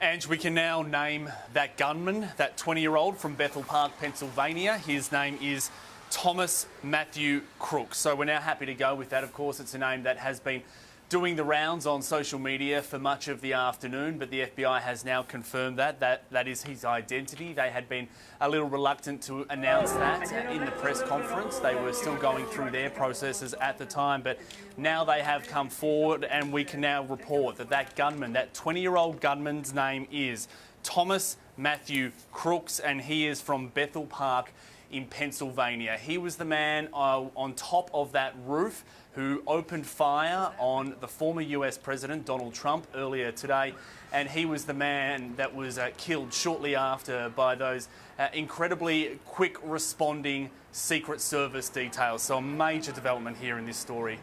And we can now name that gunman, that 20-year-old from Bethel Park, Pennsylvania. His name is Thomas Matthew Crooks. So we're now happy to go with that. Of course, it's a name that has been doing the rounds on social media for much of the afternoon, but the FBI has now confirmed that is his identity. They had been a little reluctant to announce that in the press conference. They were still going through their processes at the time, but now they have come forward and we can now report that gunman, that 20-year-old gunman's name is Thomas Matthew Crooks, and he is from Bethel Park in Pennsylvania. He was the man on top of that roof who opened fire on the former US President Donald Trump earlier today, and he was the man that was killed shortly after by those incredibly quick responding Secret Service details. So a major development here in this story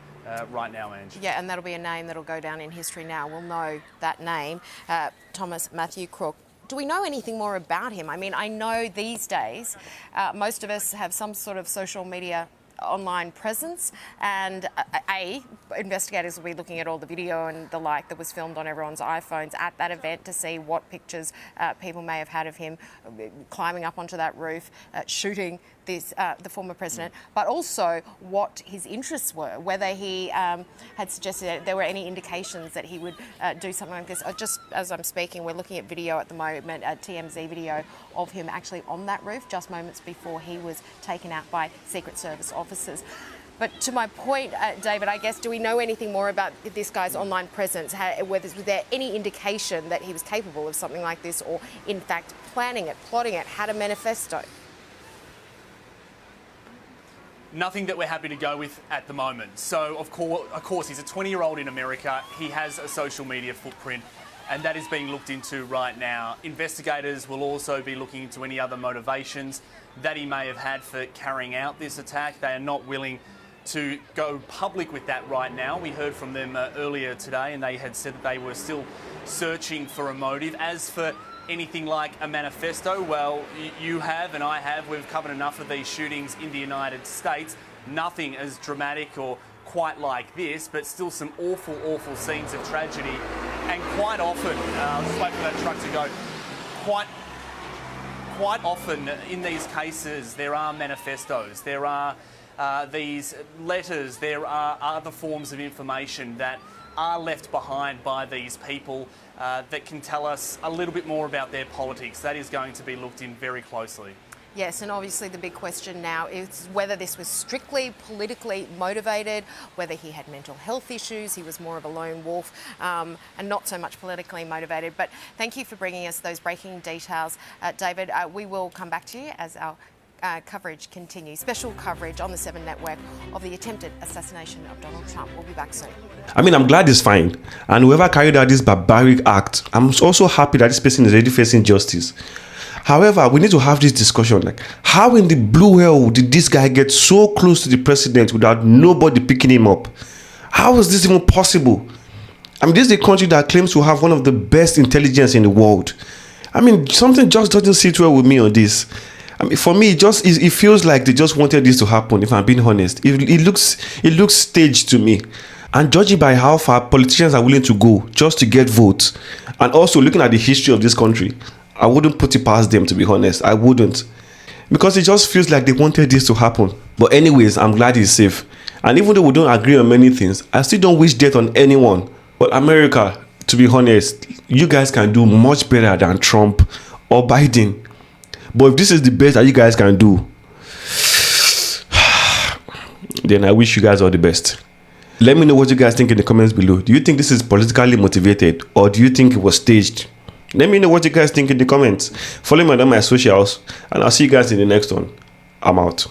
right now, Ange. Yeah, and that'll be a name that'll go down in history now. We'll know that name, Thomas Matthew Crooks. Do we know anything more about him? I mean, I know these days most of us have some sort of social media online presence, and investigators will be looking at all the video and the like that was filmed on everyone's iPhones at that event to see what pictures people may have had of him climbing up onto that roof, shooting the former president, but also what his interests were, whether he had suggested that there were any indications that he would do something like this. Just as I'm speaking, we're looking at video at the moment, a TMZ video of him actually on that roof just moments before he was taken out by Secret Service officers. But to my point, David, I guess, do we know anything more about this guy's online presence? Was there any indication that he was capable of something like this, or in fact planning it, plotting it, had a manifesto? Nothing that we're happy to go with at the moment. So, of course, he's a 20-year-old in America. He has a social media footprint, and that is being looked into right now. Investigators will also be looking into any other motivations that he may have had for carrying out this attack. They are not willing to go public with that right now. We heard from them earlier today, and they had said that they were still searching for a motive. As for anything like a manifesto, well, you have and I have. We've covered enough of these shootings in the United States. Nothing as dramatic or quite like this, but still some awful, awful scenes of tragedy. And quite often, I'll just wait for that truck to go, quite often in these cases there are manifestos, there are these letters, there are other forms of information that are left behind by these people that can tell us a little bit more about their politics. That is going to be looked in very closely. Yes, and obviously the big question now is whether this was strictly politically motivated, whether he had mental health issues, he was more of a lone wolf, and not so much politically motivated. But thank you for bringing us those breaking details, David. We will come back to you as our coverage continues. Special coverage on the 7 Network of the attempted assassination of Donald Trump. We'll be back soon. I mean, I'm glad he's fine. And whoever carried out this barbaric act, I'm also happy that this person is already facing justice. However, we need to have this discussion. Like, how in the blue hell did this guy get so close to the president without nobody picking him up? How is this even possible? I mean, this is a country that claims to have one of the best intelligence in the world. I mean, something just doesn't sit well with me on this. I mean, for me, it feels like they just wanted this to happen, if I'm being honest. It looks staged to me. And judging by how far politicians are willing to go just to get votes, and also looking at the history of this country, I wouldn't put it past them, to be honest. I wouldn't. Because it just feels like they wanted this to happen. But anyways, I'm glad he's safe. And even though we don't agree on many things, I still don't wish death on anyone. But America, to be honest, you guys can do much better than Trump or Biden. But if this is the best that you guys can do, then I wish you guys all the best. Let me know what you guys think in the comments below. Do you think this is politically motivated, or do you think it was staged? Let me know what you guys think in the comments. Follow me on my socials, and I'll see you guys in the next one. I'm out.